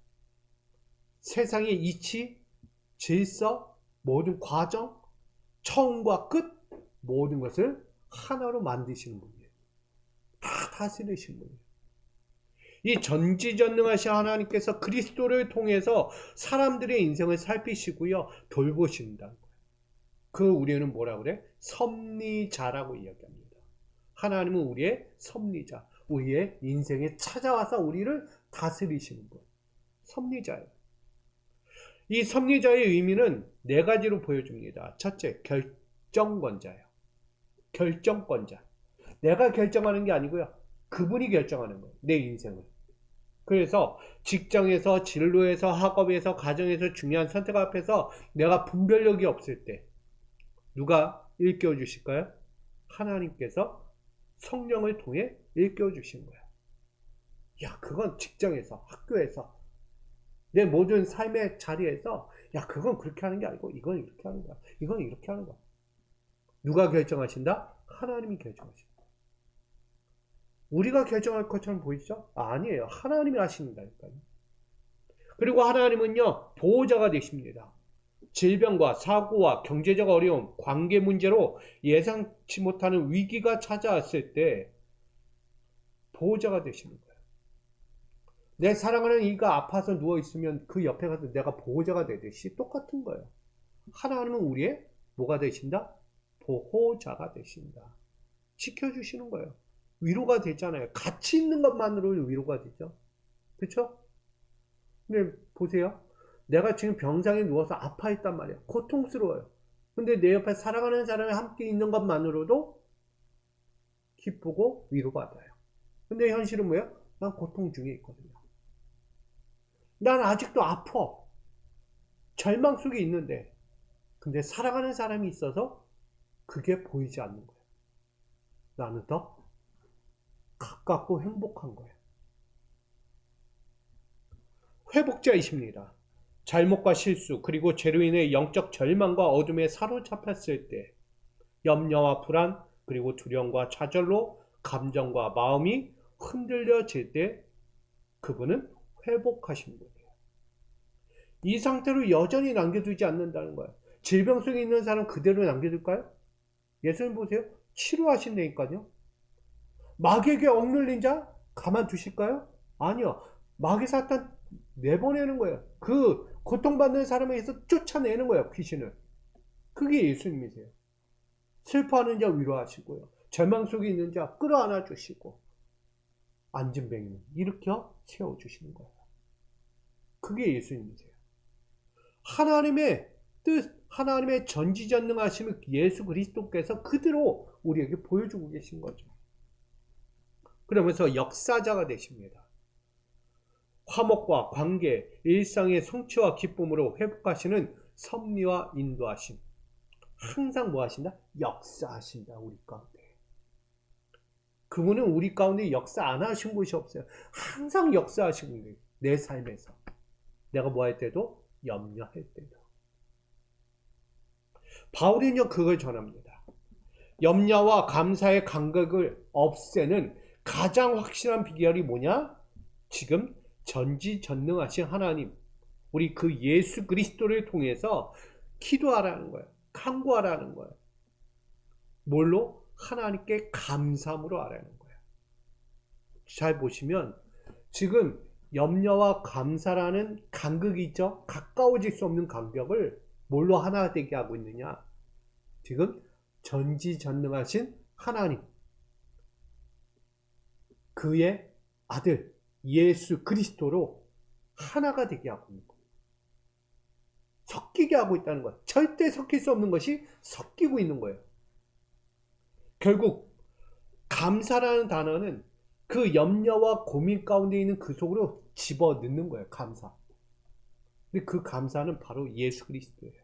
세상의 이치, 질서, 모든 과정, 처음과 끝, 모든 것을 하나로 만드시는 분이에요. 다 다스리시는 분이에요. 이 전지전능하신 하나님께서 그리스도를 통해서 사람들의 인생을 살피시고요, 돌보신다는 거예요. 그 우리는 뭐라 그래? 섭리자라고 이야기합니다. 하나님은 우리의 섭리자, 우리의 인생에 찾아와서 우리를 다스리시는 분, 섭리자예요. 이 섭리자의 의미는 네 가지로 보여줍니다. 첫째, 결정권자예요. 결정권자. 내가 결정하는 게 아니고요, 그분이 결정하는 거예요. 내 인생을. 그래서 직장에서, 진로에서, 학업에서, 가정에서 중요한 선택 앞에서 내가 분별력이 없을 때 누가 일깨워 주실까요? 하나님께서 성령을 통해 일깨워 주신 거예요. 야, 그건 직장에서, 학교에서, 내 모든 삶의 자리에서, 야, 그건 그렇게 하는 게 아니고 이건 이렇게 하는 거야. 이건 이렇게 하는 거야. 누가 결정하신다? 하나님이 결정하신다. 우리가 결정할 것처럼 보이죠? 아니에요. 하나님이 하신다니까요. 그리고 하나님은요, 보호자가 되십니다. 질병과 사고와 경제적 어려움, 관계 문제로 예상치 못하는 위기가 찾아왔을 때 보호자가 되시는 거예요. 내 사랑하는 이가 아파서 누워있으면 그 옆에 가서 내가 보호자가 되듯이 똑같은 거예요. 하나님은 우리의 뭐가 되신다? 보호자가 되신다. 지켜주시는 거예요. 위로가 되잖아요. 같이 있는 것만으로 위로가 되죠. 그렇죠? 근데 보세요. 내가 지금 병상에 누워서 아파있단 말이야. 고통스러워요. 근데 내 옆에 사랑하는 사람이 함께 있는 것만으로도 기쁘고 위로받아요. 근데 현실은 뭐예요? 난 고통 중에 있거든요. 난 아직도 아파. 절망 속에 있는데, 근데 사랑하는 사람이 있어서 그게 보이지 않는 거예요. 나는 더 가깝고 행복한 거예요. 회복자이십니다. 잘못과 실수, 그리고 죄로 인해 영적 절망과 어둠에 사로잡혔을 때 염려와 불안, 그리고 두려움과 좌절로 감정과 마음이 흔들려질 때 그분은 회복하신 분이에요. 이 상태로 여전히 남겨두지 않는다는 거예요. 질병 속에 있는 사람 그대로 남겨둘까요? 예수님 보세요. 치료하신다니까요. 마귀에게 억눌린 자 가만두실까요? 아니요. 마귀 사탄 내보내는 거예요. 그 고통받는 사람에게서 쫓아내는 거예요, 귀신을. 그게 예수님이세요. 슬퍼하는 자 위로하시고요. 절망 속에 있는 자 끌어안아 주시고, 안진뱅이 일으켜 세워주시는 거예요. 그게 예수님이세요. 하나님의 뜻, 하나님의 전지전능하심을 예수 그리스도께서 그대로 우리에게 보여주고 계신 거죠. 그러면서 역사자가 되십니다. 화목과 관계, 일상의 성취와 기쁨으로 회복하시는 섭리와 인도하심. 항상 뭐 하신다? 역사하신다, 우리 가운데. 그분은 우리 가운데 역사 안 하신 곳이 없어요. 항상 역사하시는 거예요. 내 삶에서. 내가 뭐 할 때도, 염려할 때도. 바울은요, 그걸 전합니다. 염려와 감사의 간격을 없애는 가장 확실한 비결이 뭐냐? 지금 전지전능하신 하나님, 우리 그 예수 그리스도를 통해서 기도하라는 거예요. 간구하라는 거예요. 뭘로? 하나님께 감사함으로 하라는 거예요. 잘 보시면 지금 염려와 감사라는 간격이 있죠. 가까워질 수 없는 간격을 뭘로 하나 되게 하고 있느냐? 지금 전지전능하신 하나님, 그의 아들 예수 그리스도로 하나가 되게 하고 있는 거예요. 섞이게 하고 있다는 거예요. 절대 섞일 수 없는 것이 섞이고 있는 거예요. 결국 감사라는 단어는 그 염려와 고민 가운데 있는 그 속으로 집어넣는 거예요. 감사. 근데 그 감사는 바로 예수 그리스도예요.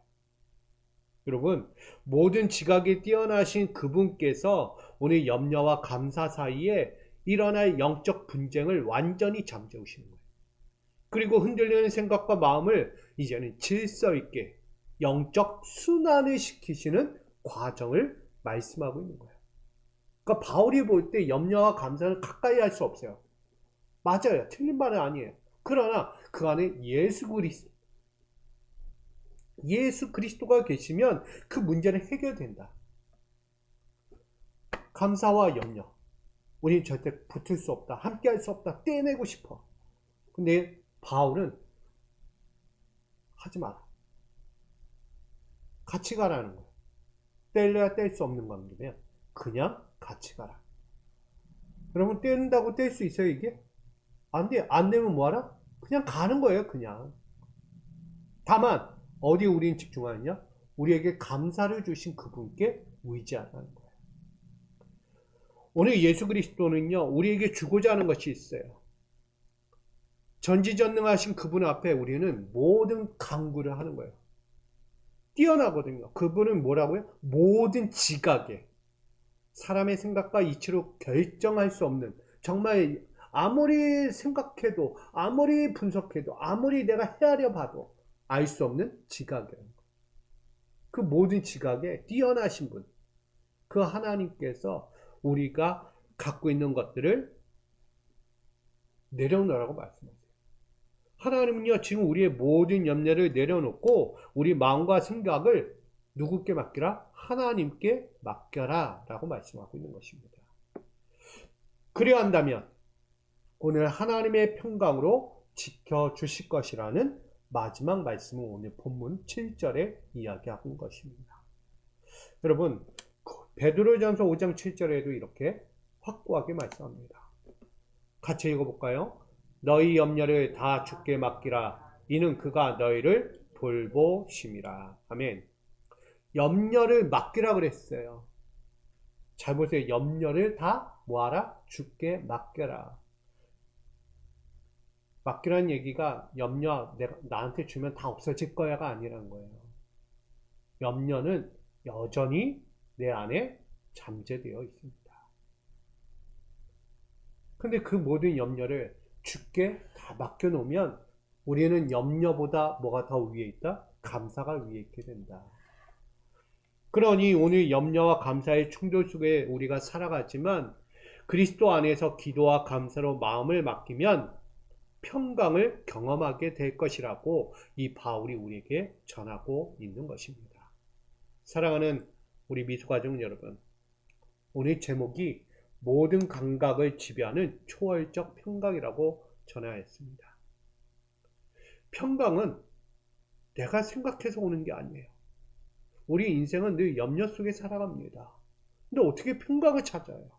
여러분, 모든 지각에 뛰어나신 그분께서 오늘 염려와 감사 사이에 일어날 영적 분쟁을 완전히 잠재우시는 거예요. 그리고 흔들리는 생각과 마음을 이제는 질서 있게 영적 순환을 시키시는 과정을 말씀하고 있는 거예요. 그러니까 바울이 볼 때 염려와 감사는 가까이 할 수 없어요. 맞아요. 틀린 말은 아니에요. 그러나 그 안에 예수 그리스도가 계시면 그 문제는 해결된다. 감사와 염려, 우리는 절대 붙을 수 없다. 함께 할 수 없다. 떼내고 싶어. 근데 바울은 하지 마라. 같이 가라는 거예요. 뗄래야 뗄 수 없는 관계면 그냥 같이 가라. 여러분, 떼는다고 뗄 수 있어요, 이게? 안 돼. 안 되면 뭐하라? 그냥 가는 거예요, 그냥. 다만 어디 우리는 집중하느냐? 우리에게 감사를 주신 그분께 의지하라는 거예요. 오늘 예수 그리스도는요, 우리에게 주고자 하는 것이 있어요. 전지전능하신 그분 앞에 우리는 모든 간구를 하는 거예요. 뛰어나거든요. 그분은 뭐라고요? 모든 지각에, 사람의 생각과 이치로 결정할 수 없는, 정말 아무리 생각해도, 아무리 분석해도, 아무리 내가 헤아려 봐도 알 수 없는 지각이에요. 그 모든 지각에 뛰어나신 분, 그 하나님께서 우리가 갖고 있는 것들을 내려놓으라고 말씀하세요. 하나님은요, 지금 우리의 모든 염려를 내려놓고 우리 마음과 생각을 누구께 맡기라? 하나님께 맡겨라 라고 말씀하고 있는 것입니다. 그래야 한다면 오늘 하나님의 평강으로 지켜주실 것이라는 마지막 말씀을 오늘 본문 7절에 이야기하고 것입니다. 여러분, 베드로전서 5장 7절에도 이렇게 확고하게 말씀합니다. 같이 읽어볼까요? 너희 염려를 다 주께 맡기라. 이는 그가 너희를 돌보심이라. 아멘. 염려를 맡기라 그랬어요. 잘 보세요. 염려를 다 뭐하라? 주께 맡겨라. 맡기라는 얘기가 염려 내가 나한테 주면 다 없어질 거야가 아니라는 거예요. 염려는 여전히 내 안에 잠재되어 있습니다. 근데 그 모든 염려를 주께 다 맡겨놓으면 우리는 염려보다 뭐가 더 위에 있다? 감사가 위에 있게 된다. 그러니 오늘 염려와 감사의 충돌 속에 우리가 살아가지만 그리스도 안에서 기도와 감사로 마음을 맡기면 평강을 경험하게 될 것이라고 이 바울이 우리에게 전하고 있는 것입니다. 사랑하는 우리 미소가족 여러분, 오늘 제목이 모든 감각을 지배하는 초월적 평강이라고 전하였습니다. 평강은 내가 생각해서 오는 게 아니에요. 우리 인생은 늘 염려 속에 살아갑니다. 근데 어떻게 평강을 찾아요?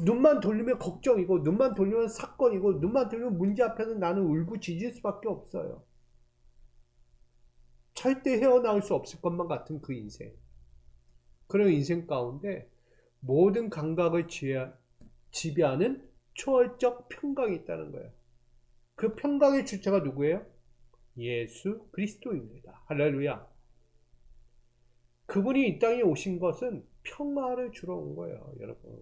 눈만 돌리면 걱정이고, 눈만 돌리면 사건이고, 눈만 돌리면 문제 앞에서 나는 울부짖을 수밖에 없어요. 절대 헤어나올 수 없을 것만 같은 그 인생. 그런 인생 가운데 모든 감각을 지배하는 초월적 평강이 있다는 거예요. 그 평강의 주체가 누구예요? 예수 그리스도입니다. 할렐루야. 그분이 이 땅에 오신 것은 평화를 주러 온 거예요, 여러분.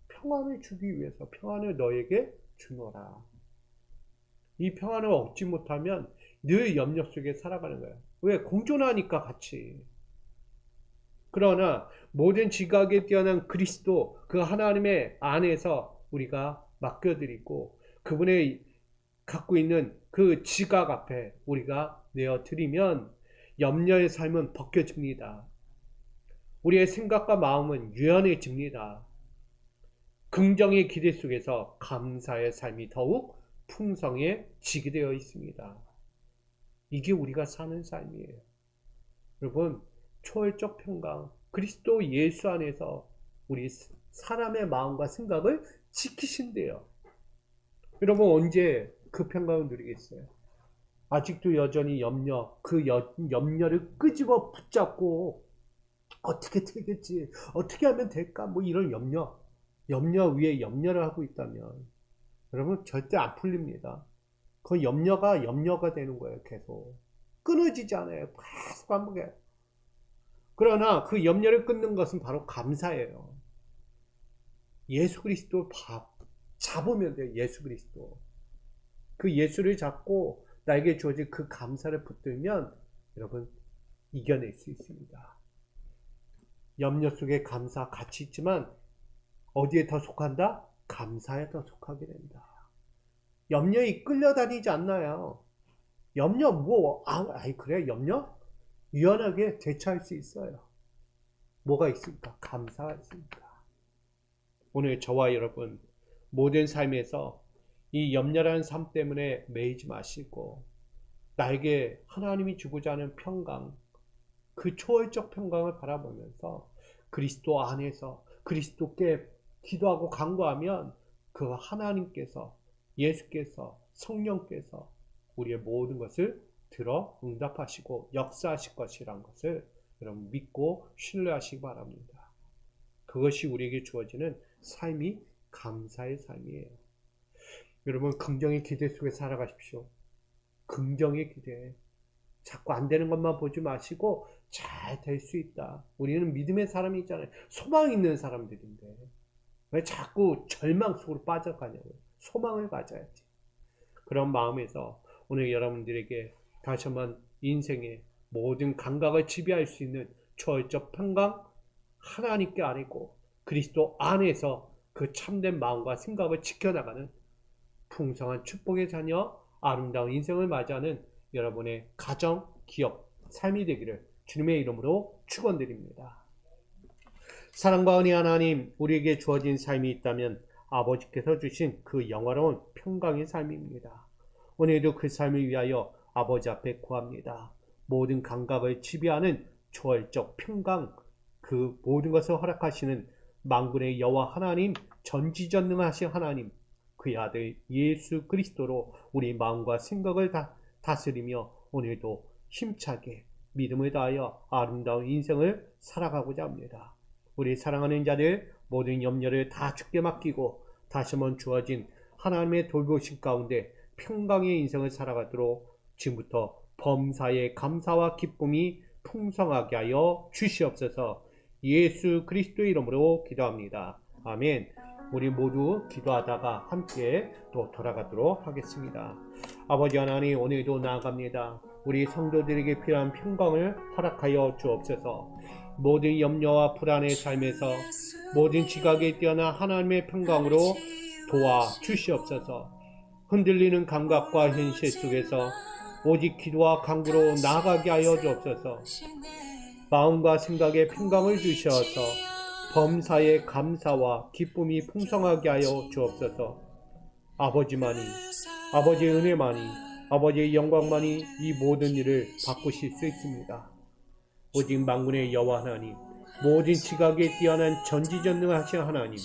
평안을 주기 위해서 평안을 너에게 주노라. 이 평안을 얻지 못하면 늘 염려 속에 살아가는 거예요. 왜? 공존하니까 같이. 그러나 모든 지각에 뛰어난 그리스도 그 하나님의 안에서 우리가 맡겨드리고 그분의 갖고 있는 그 지각 앞에 우리가 내어드리면 염려의 삶은 벗겨집니다. 우리의 생각과 마음은 유연해집니다. 긍정의 기대 속에서 감사의 삶이 더욱 풍성해지게 되어 있습니다. 이게 우리가 사는 삶이에요. 여러분, 초월적 평강, 그리스도 예수 안에서 우리 사람의 마음과 생각을 지키신대요. 여러분, 언제 그 평강을 누리겠어요? 아직도 여전히 그 염려를 끄집어 붙잡고 어떻게 되겠지? 어떻게 하면 될까? 뭐 이런 염려 위에 염려를 하고 있다면 여러분 절대 안 풀립니다. 그 염려가 되는 거예요. 계속 끊어지지 않아요. 계속 반복해요. 그러나 그 염려를 끊는 것은 바로 감사예요. 예수 그리스도 잡으면 돼요. 예수 그리스도. 그 예수를 잡고 나에게 주어진 그 감사를 붙들면 여러분 이겨낼 수 있습니다. 염려 속에 감사 같이 있지만 어디에 더 속한다? 감사에 더 속하게 된다. 염려에 끌려다니지 않나요? 염려 그래 염려? 유연하게 대처할 수 있어요. 뭐가 있습니까? 감사가 있습니다. 오늘 저와 여러분 모든 삶에서 이 염려라는 삶 때문에 매이지 마시고 나에게 하나님이 주고자 하는 평강, 그 초월적 평강을 바라보면서 그리스도 안에서 그리스도께 기도하고 간구하면 그 하나님께서 예수께서 성령께서 우리의 모든 것을 들어 응답하시고 역사하실 것이란 것을 여러분 믿고 신뢰하시기 바랍니다. 그것이 우리에게 주어지는 삶이 감사의 삶이에요. 여러분 긍정의 기대 속에 살아가십시오. 긍정의 기대. 자꾸 안 되는 것만 보지 마시고 잘 될 수 있다. 우리는 믿음의 사람이 있잖아요. 소망 있는 사람들인데 왜 자꾸 절망 속으로 빠져가냐고요. 소망을 가져야지. 그런 마음에서 오늘 여러분들에게 다시 한번 인생의 모든 감각을 지배할 수 있는 초월적 평강, 하나님께 아니고 그리스도 안에서 그 참된 마음과 생각을 지켜나가는 풍성한 축복의 자녀, 아름다운 인생을 맞이하는 여러분의 가정, 기업, 삶이 되기를 주님의 이름으로 축원드립니다. 사랑과 은혜 하나님, 우리에게 주어진 삶이 있다면 아버지께서 주신 그 영화로운 평강의 삶입니다. 오늘도 그 삶을 위하여 아버지 앞에 구합니다. 모든 감각을 지배하는 초월적 평강, 그 모든 것을 허락하시는 만군의 여호와 하나님, 전지전능하신 하나님, 그의 아들 예수 그리스도로 우리 마음과 생각을 다스리며 오늘도 힘차게 믿음을 다하여 아름다운 인생을 살아가고자 합니다. 우리 사랑하는 자들 모든 염려를 다 주께 맡기고 다시 한번 주어진 하나님의 돌보심 가운데 평강의 인생을 살아가도록 지금부터 범사의 감사와 기쁨이 풍성하게 하여 주시옵소서. 예수 그리스도의 이름으로 기도합니다. 아멘. 우리 모두 기도하다가 함께 또 돌아가도록 하겠습니다. 아버지 하나님, 오늘도 나아갑니다. 우리 성도들에게 필요한 평강을 허락하여 주옵소서. 모든 염려와 불안의 삶에서 모든 지각에 뛰어난 하나님의 평강으로 도와 주시옵소서. 흔들리는 감각과 현실 속에서 오직 기도와 간구로 나아가게 하여 주옵소서. 마음과 생각에 평강을 주셔서 범사에 감사와 기쁨이 풍성하게 하여 주옵소서. 아버지만이, 아버지의 은혜만이, 아버지의 영광만이 이 모든 일을 바꾸실 수 있습니다. 오직 만군의 여호와 하나님, 모든 지각에 뛰어난 전지전능하신 하나님,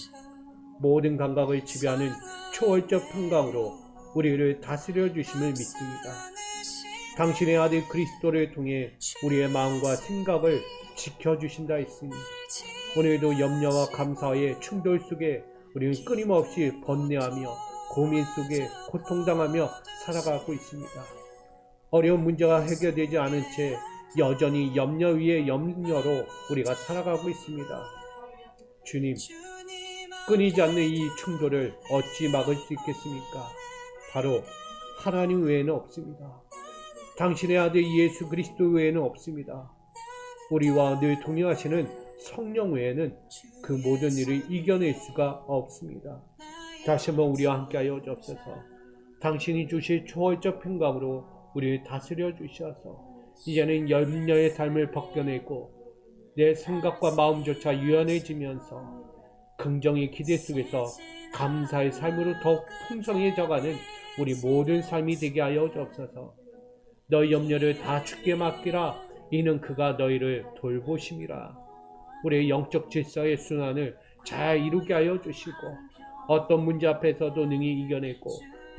모든 감각을 지배하는 초월적 평강으로 우리를 다스려 주심을 믿습니다. 당신의 아들 그리스도를 통해 우리의 마음과 생각을 지켜주신다 했으니 오늘도 염려와 감사의 충돌 속에 우리는 끊임없이 번뇌하며 고민 속에 고통당하며 살아가고 있습니다. 어려운 문제가 해결되지 않은 채 여전히 염려 위에 염려로 우리가 살아가고 있습니다. 주님, 끊이지 않는 이 충돌을 어찌 막을 수 있겠습니까? 바로 하나님 외에는 없습니다. 당신의 아들 예수 그리스도 외에는 없습니다. 우리와 늘 동행하시는 성령 외에는 그 모든 일을 이겨낼 수가 없습니다. 다시 한번 우리와 함께하여 주옵소서. 당신이 주실 초월적 평강으로 우리를 다스려 주셔서 이제는 염려의 삶을 벗겨내고 내 생각과 마음조차 유연해지면서 긍정의 기대 속에서 감사의 삶으로 더욱 풍성해져가는 우리 모든 삶이 되게 하여 주옵소서. 너희 염려를 다 주께 맡기라. 이는 그가 너희를 돌보심이라. 우리의 영적 질서의 순환을 잘 이루게 하여 주시고 어떤 문제 앞에서도 능히 이겨내고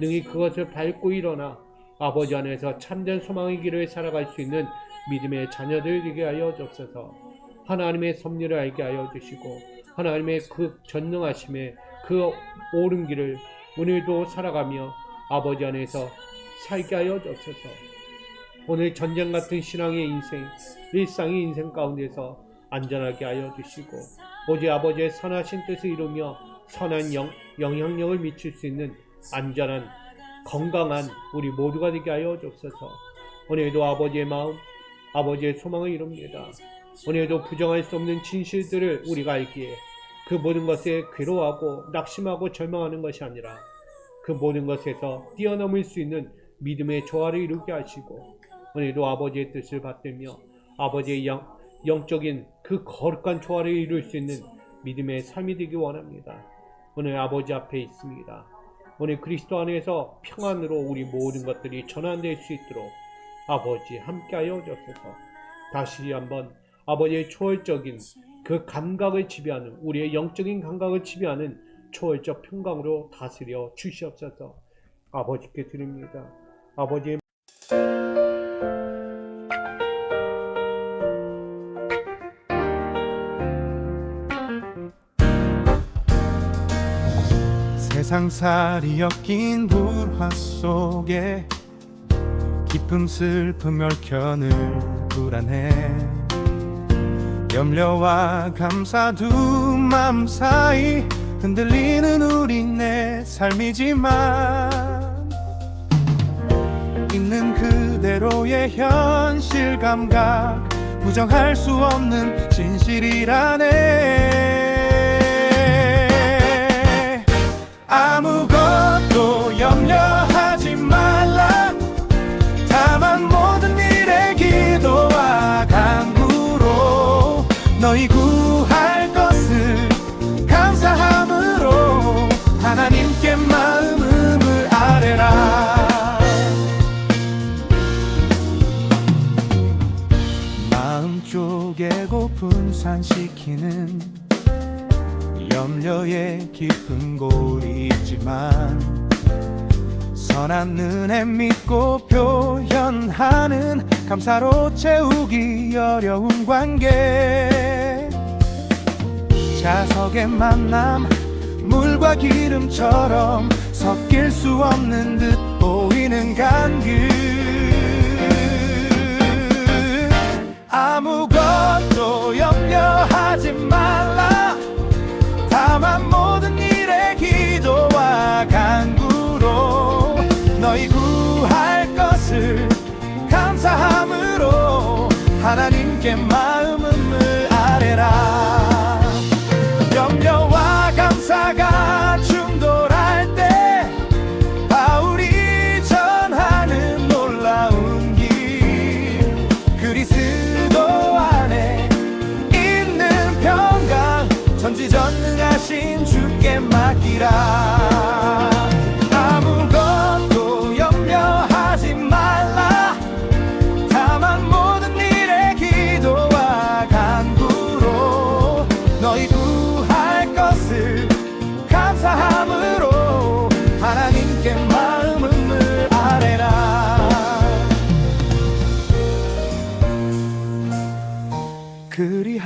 능히 그것을 밟고 일어나 아버지 안에서 참된 소망의 길을 살아갈 수 있는 믿음의 자녀들 되게 하여 주옵소서. 하나님의 섭리를 알게 하여 주시고 하나님의 그 전능하심의 그 옳은 길을 오늘도 살아가며 아버지 안에서 살게 하여 주옵소서. 오늘 전쟁 같은 신앙의 인생, 일상의 인생 가운데서 안전하게 하여 주시고 오직 아버지의 선하신 뜻을 이루며 선한 영향력을 미칠 수 있는 안전한 건강한 우리 모두가 되게 하여 주옵소서. 오늘도 아버지의 마음, 아버지의 소망을 이룹니다. 오늘도 부정할 수 없는 진실들을 우리가 알기에 그 모든 것에 괴로워하고 낙심하고 절망하는 것이 아니라 그 모든 것에서 뛰어넘을 수 있는 믿음의 조화를 이루게 하시고 오늘도 아버지의 뜻을 받들며 아버지의 영적인 그 거룩한 조화를 이룰 수 있는 믿음의 삶이 되기 원합니다. 오늘 아버지 앞에 있습니다. 오늘 그리스도 안에서 평안으로 우리 모든 것들이 전환될 수 있도록 아버지 함께하여 주옵소서. 다시 한번 아버지의 초월적인 그 감각을 지배하는 우리의 영적인 감각을 지배하는 초월적 평강으로 다스려 주시옵소서. 아버지께 드립니다. 아버지의 세상살이 엮인 불화 속에 기쁨 슬픔 얽혀늘 불안해 염려와 감사 두 맘 사이 흔들리는 우리네 삶이지만 있는 그대로의 현실 감각 부정할 수 없는 진실이라네. 아무것도 염려하지 말라. 다만 모든 일에 기도와 간구로 너희 구할 것을 감사함으로 하나님께 마음을 아뢰라. 마음 쪼개고 분산시키는 염려에 깊은 골이 있지만 선한 은혜 믿고 표현하는 감사로 채우기 어려운 관계 자석의 만남 물과 기름처럼 섞일 수 없는 듯 보이는 간극 아무것도 염려하지 말라. 다만 모든 일에 기도와 간구로 너희 구할 것을 감사함으로 하나님께 마음을 아뢰라. 염려와 감사가 충돌할 때 바울이 전하는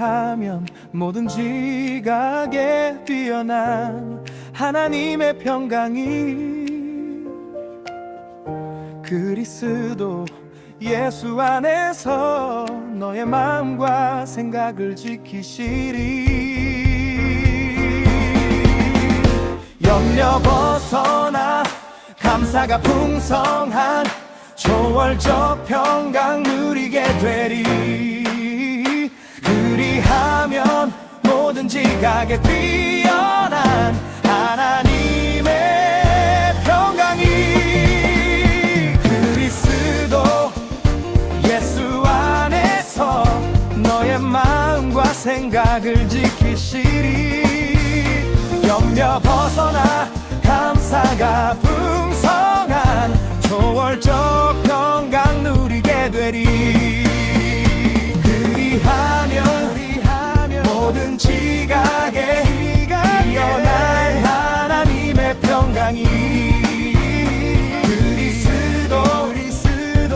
그리하면 모든 지각에 뛰어난 하나님의 평강이 그리스도 예수 안에서 너의 마음과 생각을 지키시리. 염려 벗어나 감사가 풍성한 초월적 평강 누리게 되리. 그리하면 모든 지각에 뛰어난 하나님의 평강이 그리스도 예수 안에서 너의 마음과 생각을 지키시리. 염려 벗어나 감사가 풍성한 초월적 평강 누리게 되리. 그리하면 모든 지각에 뛰어난 하나님의 평강이 그리스도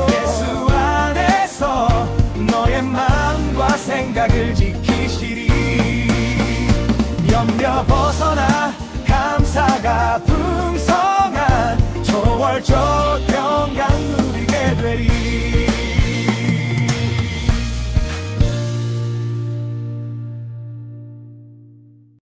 예수 안에서 너의 마음과 생각을 지키시리. 염려 벗어나 감사가 풍성한 초월적 평강 누리게 되리.